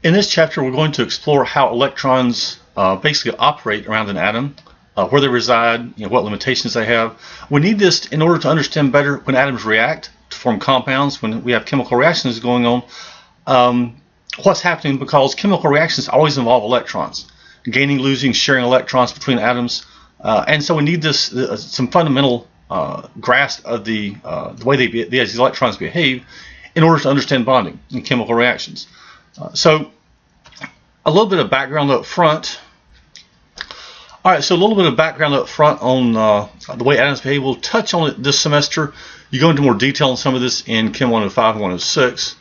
In this chapter, we're going to explore how electrons basically operate around an atom, where they reside, what limitations they have. We need this in order to understand better when atoms react to form compounds, when we have chemical reactions going on, what's happening, because chemical reactions always involve electrons, gaining, losing, sharing electrons between atoms. And so we need this some fundamental grasp of the way these electrons behave in order to understand bonding in chemical reactions. So a little bit of background up front. All right, so a little bit of background up front on the way atoms behave. We'll touch on it this semester. You go into more detail on some of this in Chem 105 and 106.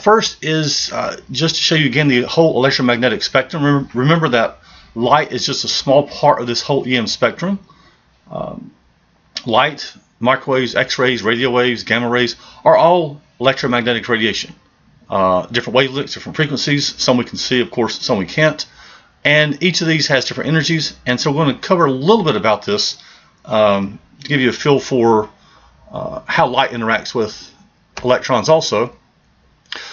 First is just to show you again the whole electromagnetic spectrum. Remember that light is just a small part of this whole EM spectrum. Light, microwaves, X-rays, radio waves, gamma rays are all electromagnetic radiation. Different wavelengths, different frequencies. Some we can see, of course, some we can't. And each of these has different energies. And so we're going to cover a little bit about this to give you a feel for how light interacts with electrons also.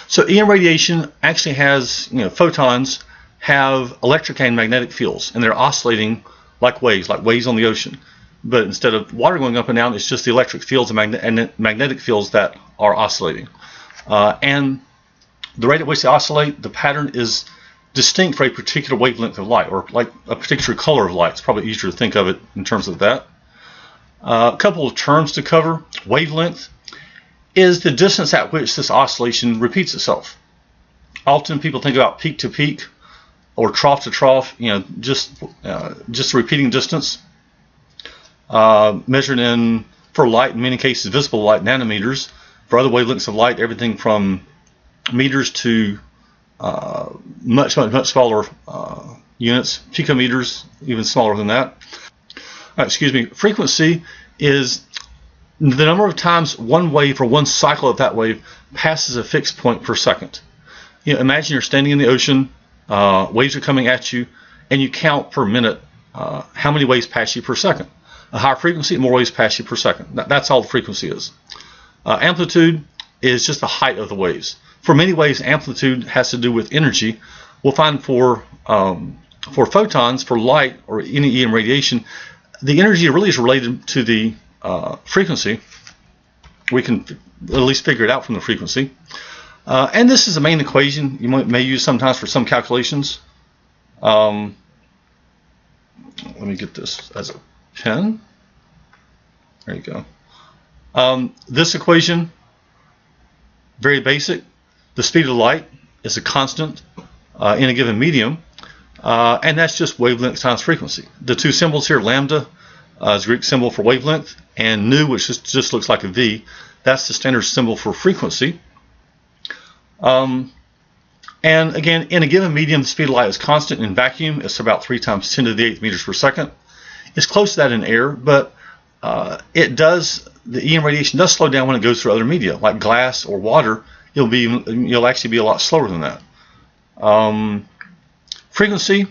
So EM radiation actually has, photons have electric and magnetic fields, and they're oscillating like waves on the ocean. But instead of water going up and down, it's just the electric fields and magnetic fields that are oscillating. And the rate at which they oscillate, the pattern is distinct for a particular wavelength of light, or like a particular color of light. It's probably easier to think of it in terms of that. A couple of terms to cover. Wavelength is the distance at which this oscillation repeats itself. Often people think about peak to peak or trough to trough, just a repeating distance. Measured in, for light, in many cases, visible light, nanometers. For other wavelengths of light, everything from meters to much smaller units, picometers, even smaller than that. Frequency is the number of times one wave or one cycle of that wave passes a fixed point per second. Imagine you're standing in the ocean, waves are coming at you, and you count per minute how many waves pass you per second. A higher frequency, more waves pass you per second. That's all the frequency is. Amplitude is just the height of the waves. For many waves, amplitude has to do with energy. We'll find for photons, for light, or any EM radiation, the energy really is related to the frequency. We can at least figure it out from the frequency. And this is the main equation you may use sometimes for some calculations. Let me get this as a pen. There you go. This equation, very basic. The speed of light is a constant in a given medium, and that's just wavelength times frequency. The two symbols here, lambda is a Greek symbol for wavelength, and nu, which just looks like a V, that's the standard symbol for frequency. And again, in a given medium, the speed of light is constant. In vacuum, it's about 3 times 10 to the 8th meters per second. It's close to that in air, but the EM radiation does slow down when it goes through other media, like glass or water. You'll actually be a lot slower than that. Frequency,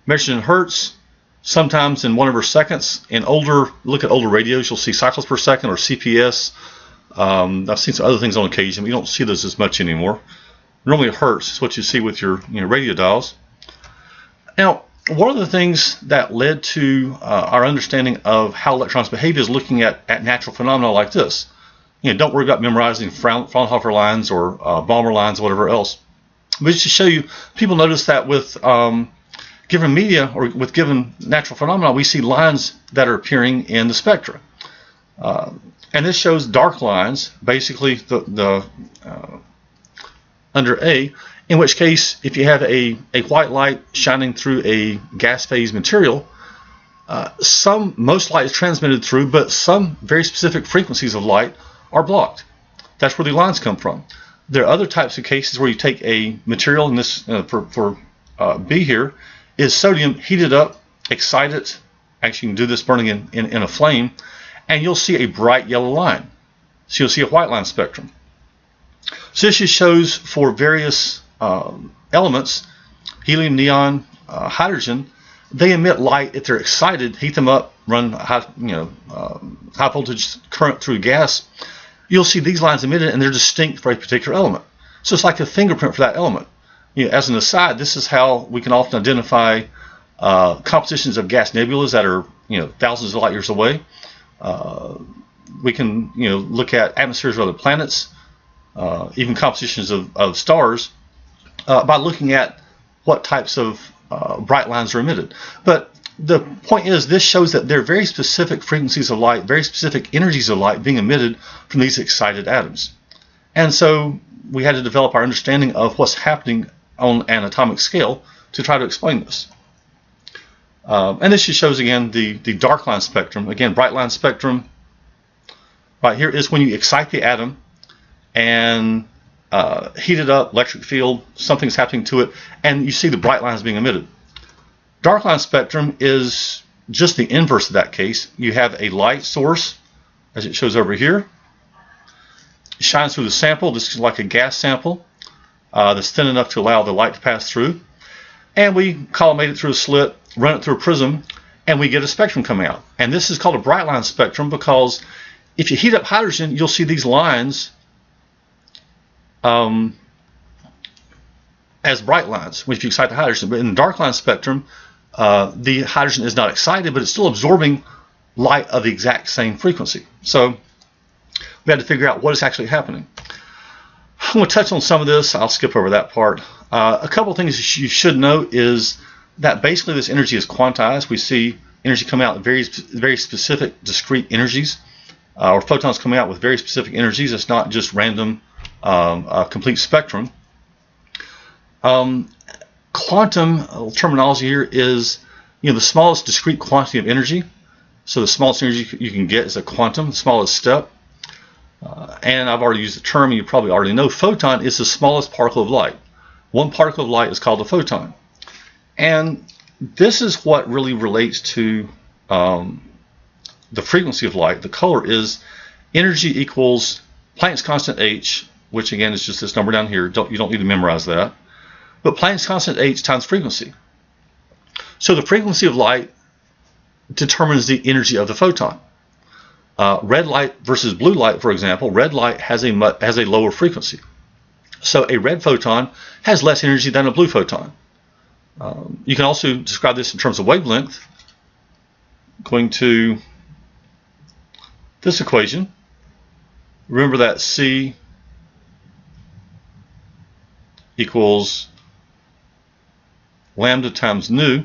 measured in hertz, sometimes in 1/4 seconds. Look at older radios, you'll see cycles per second or CPS. I've seen some other things on occasion, but you don't see those as much anymore. Normally hertz is what you see with your radio dials. Now, one of the things that led to our understanding of how electrons behave is looking at natural phenomena like this. Don't worry about memorizing Fraunhofer lines or Balmer lines or whatever else. But just to show you, people notice that with given media or with given natural phenomena, we see lines that are appearing in the spectra. And this shows dark lines, basically the under A, in which case if you have a white light shining through a gas phase material, most light is transmitted through, but some very specific frequencies of light are blocked. That's where the lines come from. There are other types of cases where you take a material, and this for B here is sodium, heated up, excited. Actually, you can do this burning in a flame, and you'll see a bright yellow line. So you'll see a white line spectrum. So this just shows for various elements, helium, neon, hydrogen, they emit light if they're excited, heat them up, run high voltage current through gas. You'll see these lines emitted, and they're distinct for a particular element. So it's like a fingerprint for that element. as an aside, this is how we can often identify compositions of gas nebulas that are thousands of light years away. We can look at atmospheres of other planets, even compositions of stars, by looking at what types of bright lines are emitted. But the point is, this shows that there are very specific frequencies of light, very specific energies of light being emitted from these excited atoms. And so we had to develop our understanding of what's happening on an atomic scale to try to explain this. And this just shows again the dark line spectrum. Again, bright line spectrum right here is when you excite the atom and heat it up, electric field, something's happening to it, and you see the bright lines being emitted. Dark line spectrum is just the inverse of that case. You have a light source, as it shows over here. It shines through the sample. This is like a gas sample that's thin enough to allow the light to pass through. And we collimate it through a slit, run it through a prism, and we get a spectrum coming out. And this is called a bright line spectrum because if you heat up hydrogen, you'll see these lines as bright lines if you excite the hydrogen. But in the dark line spectrum, the hydrogen is not excited, but it's still absorbing light of the exact same frequency. So we had to figure out what is actually happening. I'm going to touch on some of this. I'll skip over that part. A couple of things you should know is that basically this energy is quantized. We see energy come out in very specific discrete energies, or photons coming out with very specific energies. It's not just random complete spectrum. Quantum terminology here is the smallest discrete quantity of energy. So the smallest energy you can get is a quantum, the smallest step. And I've already used the term, you probably already know, photon is the smallest particle of light. One particle of light is called a photon. And this is what really relates to the frequency of light. The color is energy equals Planck's constant h, which again is just this number down here. You don't need to memorize that. But Planck's constant h times frequency. So the frequency of light determines the energy of the photon. Red light versus blue light, for example, red light has a lower frequency. So a red photon has less energy than a blue photon. You can also describe this in terms of wavelength. Going to this equation, remember that C equals lambda times nu.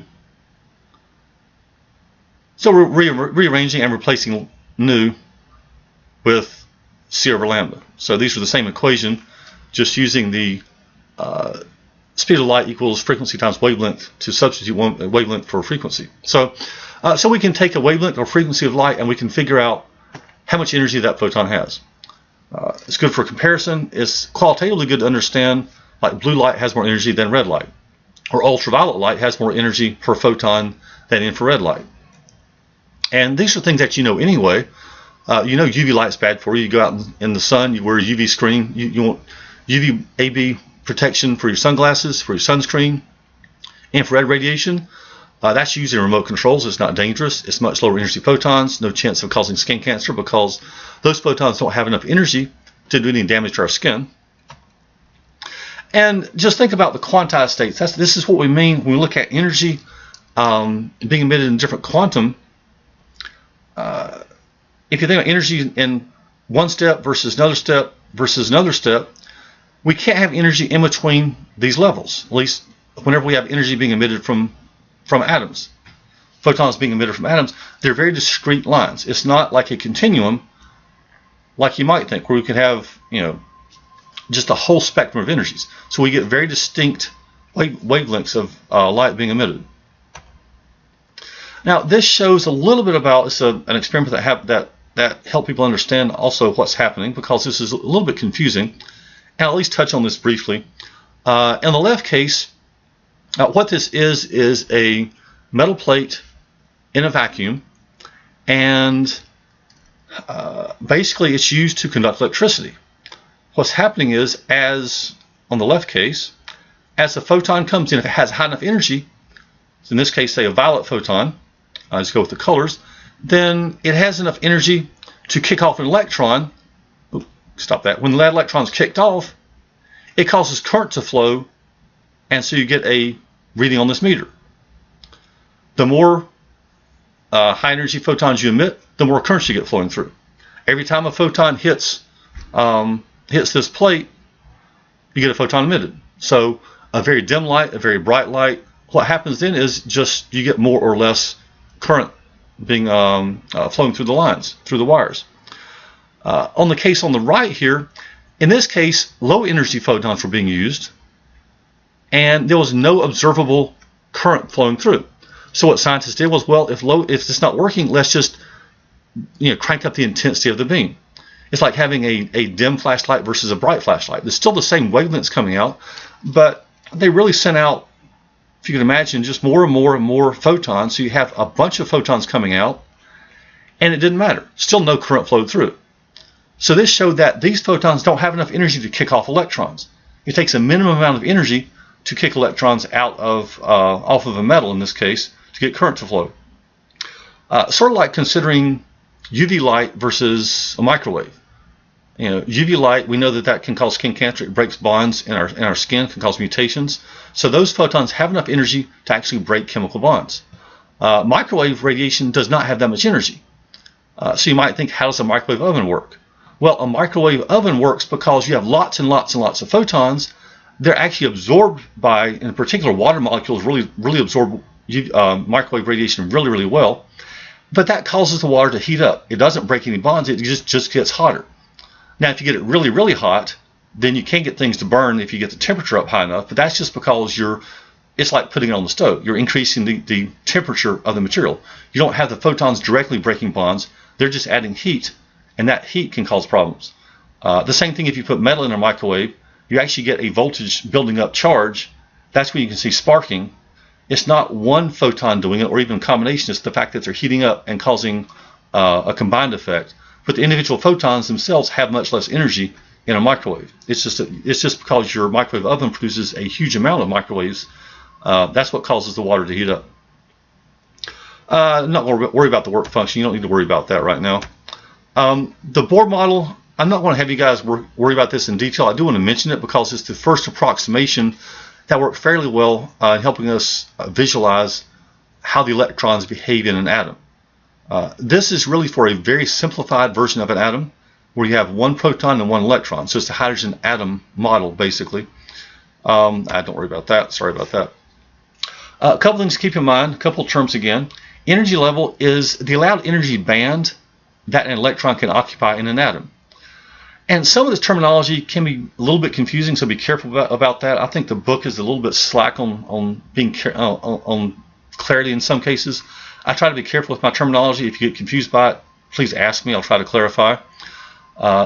So we're rearranging and replacing nu with C over lambda. So these are the same equation, just using the speed of light equals frequency times wavelength to substitute one wavelength for frequency. So we can take a wavelength or frequency of light and we can figure out how much energy that photon has. It's good for comparison. It's qualitatively good to understand, like blue light has more energy than red light, or ultraviolet light has more energy per photon than infrared light. And these are things that you know anyway. UV light's bad for you. You go out in the sun, you wear a UV screen. You want UVA protection for your sunglasses, for your sunscreen. Infrared radiation, that's used in remote controls. It's not dangerous. It's much lower energy photons. No chance of causing skin cancer because those photons don't have enough energy to do any damage to our skin. And just think about the quantized states. This is what we mean when we look at energy being emitted in different quantum. If you think about energy in one step versus another step versus another step, we can't have energy in between these levels, at least whenever we have energy being emitted from atoms. Photons being emitted from atoms, they're very discrete lines. It's not like a continuum like you might think, where we could have just a whole spectrum of energies. So we get very distinct wavelengths of light being emitted. Now this shows a little bit about, it's an experiment that helped people understand also what's happening, because this is a little bit confusing. And I'll at least touch on this briefly. In the left case, what this is a metal plate in a vacuum, and basically it's used to conduct electricity. What's happening is, as on the left case, as the photon comes in, if it has high enough energy, so in this case say a violet photon, let's go with the colors, then it has enough energy to kick off an electron. Stop that. When that electron's kicked off, it causes current to flow And so you get a reading on this meter. The more high energy photons you emit, the more current you get flowing through. Every time a photon hits this plate, you get a photon emitted. So a very dim light, a very bright light, what happens then is just you get more or less current being flowing through the lines, through the wires. On the case on the right here, in this case, low energy photons were being used, and there was no observable current flowing through. So what scientists did was, well, if it's not working, let's just crank up the intensity of the beam. It's like having a dim flashlight versus a bright flashlight. It's still the same wavelengths coming out, but they really sent out, if you can imagine, just more and more and more photons. So you have a bunch of photons coming out, and it didn't matter. Still no current flowed through. So this showed that these photons don't have enough energy to kick off electrons. It takes a minimum amount of energy to kick electrons out of off of a metal, in this case, to get current to flow. Sort of like considering UV light versus a microwave. UV light, we know that can cause skin cancer. It breaks bonds in our skin, can cause mutations. So those photons have enough energy to actually break chemical bonds. Microwave radiation does not have that much energy. So you might think, how does a microwave oven work? Well, a microwave oven works because you have lots and lots and lots of photons. They're actually absorbed by, in particular, water molecules really absorb microwave radiation really, really well. But that causes the water to heat up. It doesn't break any bonds. It just gets hotter. Now, if you get it really, really hot, then you can't get things to burn if you get the temperature up high enough. But that's just because it's like putting it on the stove. You're increasing the temperature of the material. You don't have the photons directly breaking bonds. They're just adding heat, and that heat can cause problems. The same thing if you put metal in a microwave. You actually get a voltage building up charge. That's when you can see sparking. It's not one photon doing it, or even a combination. It's the fact that they're heating up and causing a combined effect. But the individual photons themselves have much less energy in a microwave. It's just because your microwave oven produces a huge amount of microwaves. That's what causes the water to heat up. I'm not going to worry about the work function. You don't need to worry about that right now. The Bohr model, I'm not going to have you guys worry about this in detail. I do want to mention it because it's the first approximation that worked fairly well in helping us visualize how the electrons behave in an atom. This is really for a very simplified version of an atom where you have one proton and one electron. So it's the hydrogen atom model, basically. Don't worry about that. Sorry about that. A couple things to keep in mind, a couple terms again. Energy level is the allowed energy band that an electron can occupy in an atom. And some of this terminology can be a little bit confusing, so be careful about that. I think the book is a little bit slack on clarity in some cases. I try to be careful with my terminology. If you get confused by it, please ask me. I'll try to clarify.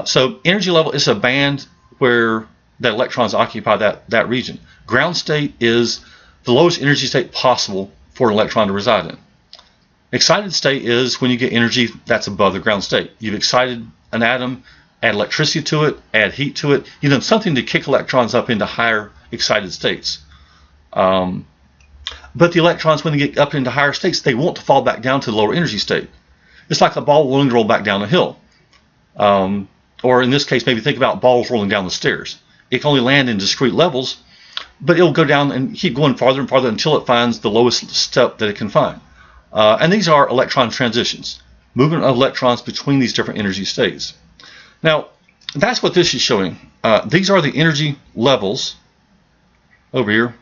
So energy level is a band where the electrons occupy that region. Ground state is the lowest energy state possible for an electron to reside in. Excited state is when you get energy that's above the ground state. You've excited an atom, add electricity to it, add heat to it. You've done something to kick electrons up into higher excited states. But the electrons, when they get up into higher states, they want to fall back down to the lower energy state. It's like a ball wanting to roll back down a hill. Or in this case, maybe think about balls rolling down the stairs. It can only land in discrete levels, but it'll go down and keep going farther and farther until it finds the lowest step that it can find. And these are electron transitions, movement of electrons between these different energy states. Now, that's what this is showing. These are the energy levels over here,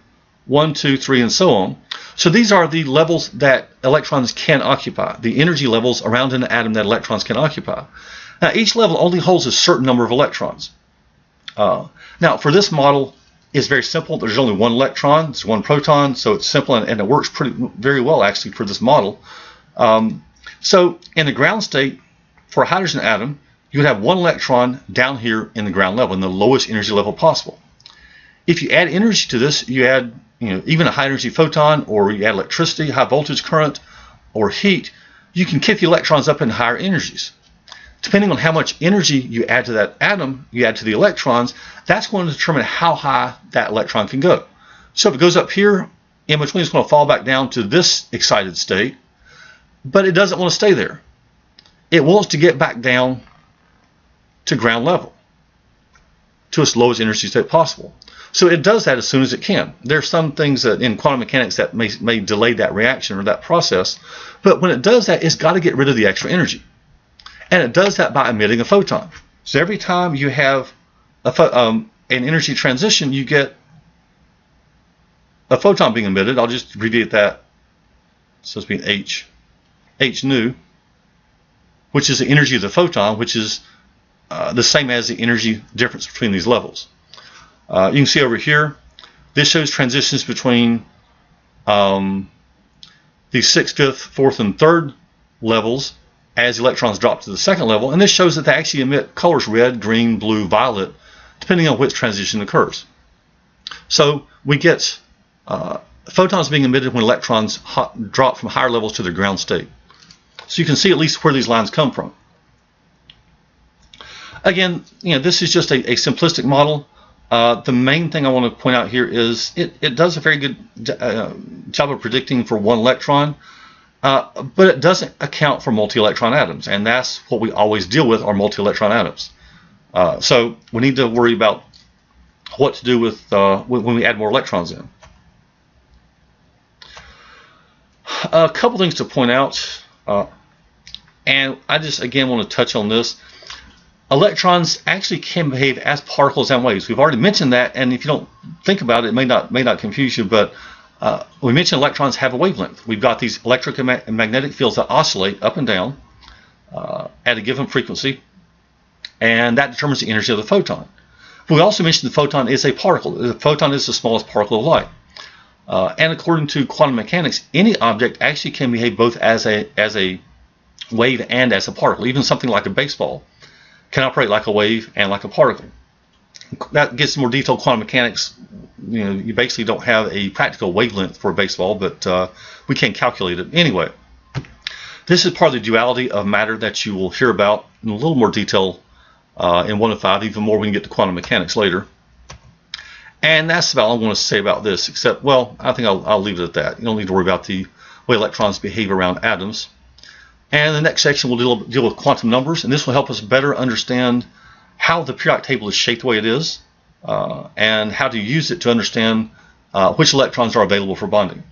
1, 2, 3, and so on. So these are the levels that electrons can occupy, the energy levels around an atom that electrons can occupy. Now, each level only holds a certain number of electrons. Now, for this model, it's very simple. There's only one electron, it's one proton, so it's simple, and it works very well, actually, for this model. So in the ground state, for a hydrogen atom, you would have one electron down here in the ground level, in the lowest energy level possible. If you add energy to this, you add even a high energy photon, or you add electricity, high voltage current, or heat, you can kick the electrons up in higher energies. Depending on how much energy you add to that atom, you add to the electrons, that's going to determine how high that electron can go. So if it goes up here, in between it's going to fall back down to this excited state, but it doesn't want to stay there. It wants to get back down to ground level. to its lowest energy state possible. So it does that as soon as it can. There are some things that in quantum mechanics that may delay that reaction or that process, but when it does that, it's got to get rid of the extra energy. And it does that by emitting a photon. So every time you have an energy transition, you get a photon being emitted. I'll just abbreviate that. So it's being H nu, which is the energy of the photon, which is the same as the energy difference between these levels. You can see over here, this shows transitions between the 6th, 5th, 4th, and 3rd levels as electrons drop to the 2nd level, and this shows that they actually emit colors red, green, blue, violet, depending on which transition occurs. So we get photons being emitted when electrons drop from higher levels to their ground state. So you can see at least where these lines come from. Again, this is just a simplistic model. The main thing I want to point out here is it does a very good job of predicting for one electron, but it doesn't account for multi-electron atoms, and that's what we always deal with, are multi-electron atoms. So we need to worry about what to do with when we add more electrons in. A couple things to point out, and I just again want to touch on this. Electrons actually can behave as particles and waves. We've already mentioned that, and if you don't think about it, it may not confuse you, but we mentioned electrons have a wavelength. We've got these electric and magnetic fields that oscillate up and down at a given frequency, and that determines the energy of the photon. We also mentioned the photon is a particle. The photon is the smallest particle of light. And according to quantum mechanics, any object actually can behave both as a wave and as a particle. Even something like a baseball can operate like a wave and like a particle. That gets more detailed quantum mechanics. You basically don't have a practical wavelength for a baseball, but we can calculate it anyway. This is part of the duality of matter that you will hear about in a little more detail in 105, even more when we get to quantum mechanics later. And that's about all I want to say about this, except, well, I think I'll leave it at that. You don't need to worry about the way electrons behave around atoms. And the next section will deal with quantum numbers, and this will help us better understand how the periodic table is shaped the way it is, and how to use it to understand which electrons are available for bonding.